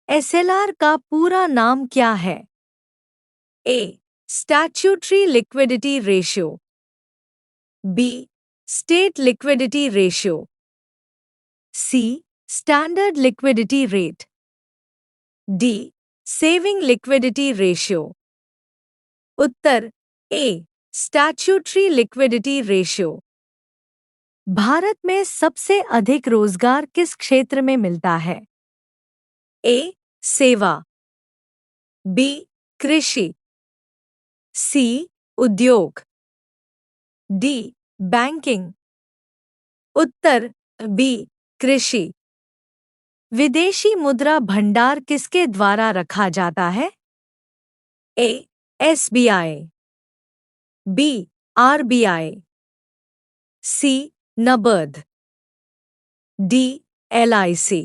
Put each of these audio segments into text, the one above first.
SLR का पूरा नाम क्या है? A. Statutory liquidity ratio, B. State liquidity ratio, C. Standard liquidity rate, D. Saving liquidity ratio. उत्तर A. Statutory liquidity ratio. Bharat में सबसे अधिक रोजगार किस क्षेत्र में मिलता है? ए. सेवा, बी. कृषि, सी. उद्योग, डी. बैंकिंग। उत्तर बी. कृषि। विदेशी मुद्रा भंडार किसके द्वारा रखा जाता है? A. SBI, B. RBI, C. NABARD, D. LIC.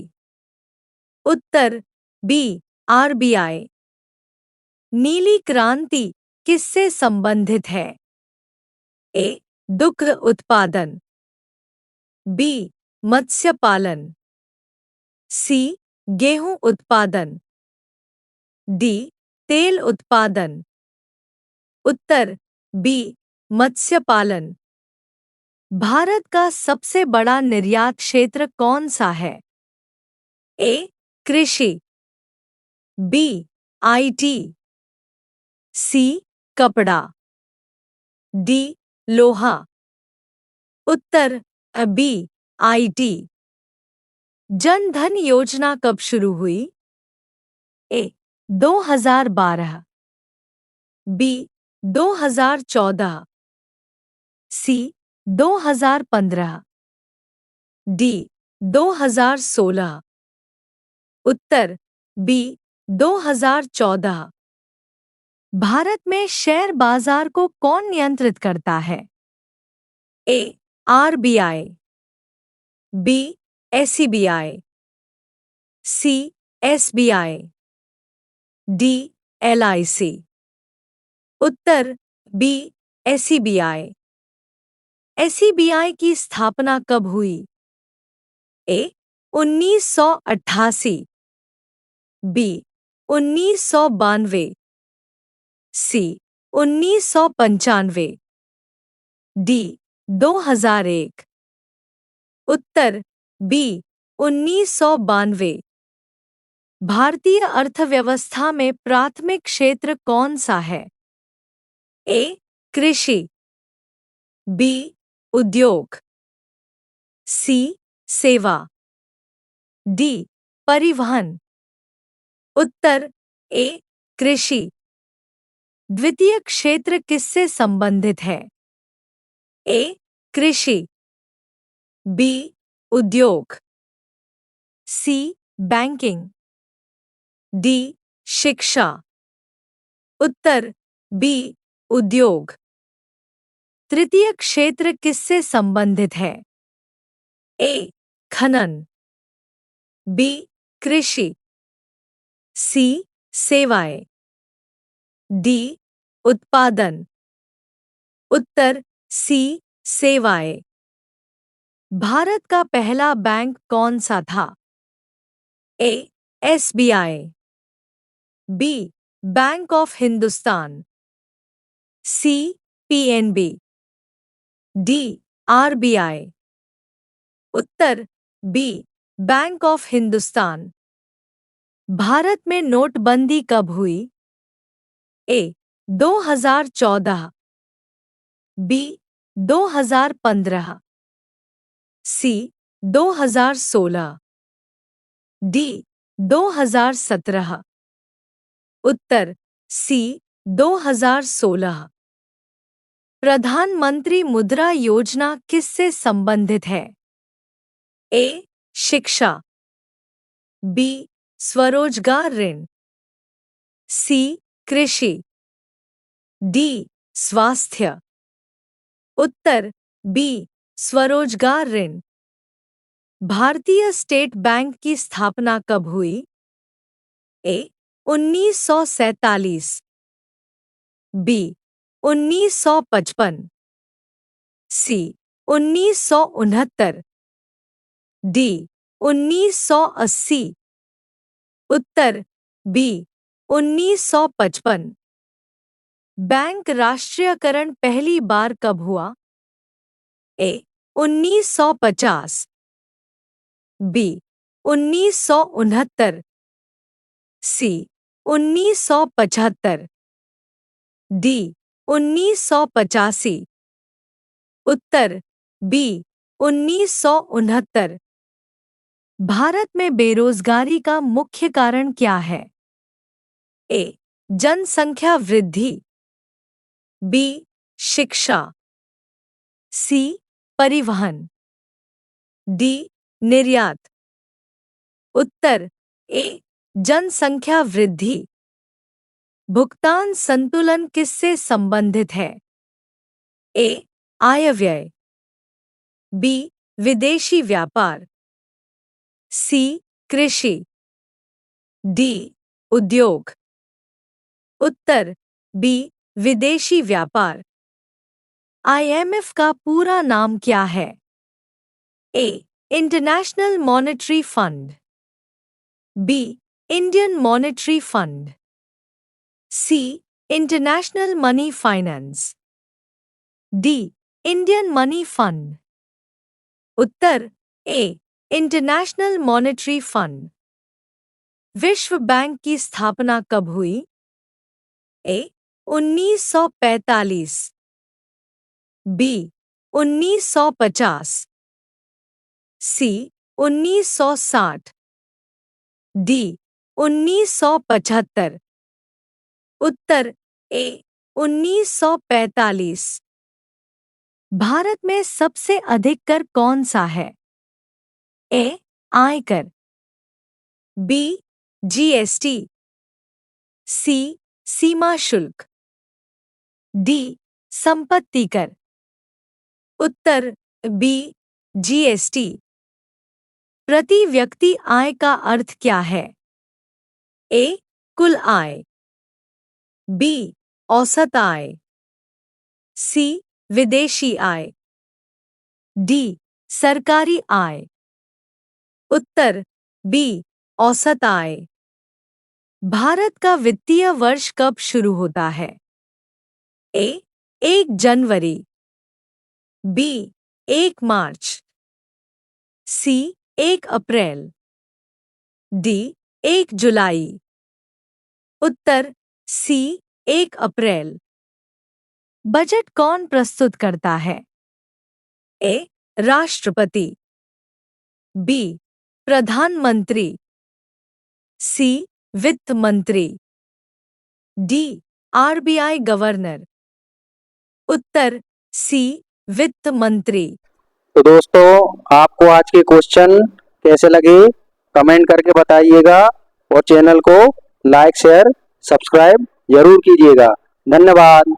उत्तर बी. आरबीआई। नीली क्रांति किससे संबंधित है? ए. दुग्ध उत्पादन, बी. मत्स्य पालन, सी. गेहूं उत्पादन, डी. तेल उत्पादन। उत्तर बी. मत्स्य पालन। भारत का सबसे बड़ा निर्यात क्षेत्र कौन सा है? ए. कृषि, बी. आईटी, सी. कपड़ा, डी. लोहा। उत्तर बी. आईटी। जन धन योजना कब शुरू हुई? ए. 2012, बी. 2014, सी. 2015, डी. 2016। उत्तर बी. 2014। भारत में शेयर बाजार को कौन नियंत्रित करता है? A. RBI, B. SEBI, C. SBI, D. LIC. उत्तर बी. एसईबीआई। एसईबीआई की स्थापना कब हुई? ए. 1988, बी. 1992, सी. 1995, डी. 2001। उत्तर बी. 1992। भारतीय अर्थव्यवस्था में प्राथमिक क्षेत्र कौन सा है? ए. कृषि, बी. उद्योग, सी. सेवा, डी. परिवहन। उत्तर ए. कृषि। द्वितीय क्षेत्र किससे संबंधित है? ए. कृषि, बी. उद्योग, सी. Banking, D. शिक्षा। उत्तर बी. उद्योग। तृतीय क्षेत्र किससे संबंधित है? ए. खनन, बी. कृषि, सी. सेवाएं, डी. उत्पादन। उत्तर सी. सेवाएं। भारत का पहला बैंक कौन सा था? A. SBI, B. Bank of Hindustan, C. PNB, D. RBI. उत्तर B. Bank of Hindustan. Bharat में नोटबंदी कब हुई? ए. 2014, बी. 2015, सी. 2016, डी. 2017। उत्तर सी. 2016। प्रधानमंत्री मुद्रा योजना किससे संबंधित है? ए. शिक्षा, बी. स्वरोजगार ऋण, सी. कृषि, डी. स्वास्थ्य। उत्तर बी. स्वरोजगार ऋण। भारतीय स्टेट बैंक की स्थापना कब हुई? ए. 1947, बी. 1955, सी. 1969, डी. 1980। उत्तर बी 1955। बैंक राष्ट्रीयकरण पहली बार कब हुआ? ए 1950, बी 1969, सी 1975, डी 1985। उत्तर बी 1969। भारत में बेरोजगारी का मुख्य कारण क्या है? ए जनसंख्या वृद्धि, बी शिक्षा, सी परिवहन, डी निर्यात। उत्तर ए जनसंख्या वृद्धि। भुगतान संतुलन किससे संबंधित है? ए आयव्यय, बी विदेशी व्यापार, सी कृषि, डी उद्योग। उत्तर बी विदेशी व्यापार। आईएमएफ का पूरा नाम क्या है? A international monetary fund, B Indian monetary fund, C international money finance, D Indian money fund. उत्तर ए इंटरनेशनल मॉनेटरी फंड। विश्व बैंक की स्थापना कब हुई? A 1945, B 1950, C 1960, D 1975। उत्तर ए 1945। भारत में सबसे अधिक कर कौन सा है? ए आयकर, बी जीएसटी, सी सीमा शुल्क, डी संपत्ति कर। उत्तर बी जीएसटी। प्रति व्यक्ति आय का अर्थ क्या है? ए कुल आय, बी औसत आय, सी विदेशी आय, डी सरकारी आय। उत्तर बी औसत आय। भारत का वित्तीय वर्ष कब शुरू होता है? ए 1 जनवरी, बी 1 मार्च, सी 1 अप्रैल, डी 1 जुलाई। उत्तर सी 1 अप्रैल। बजट कौन प्रस्तुत करता है? ए राष्ट्रपति, बी प्रधानमंत्री, सी वित्त मंत्री, डी आरबीआई गवर्नर। उत्तर सी वित्त मंत्री। तो दोस्तों, आपको आज के क्वेश्चन कैसे लगे कमेंट करके बताइएगा और चैनल को लाइक शेयर सब्सक्राइब जरूर कीजिएगा। धन्यवाद।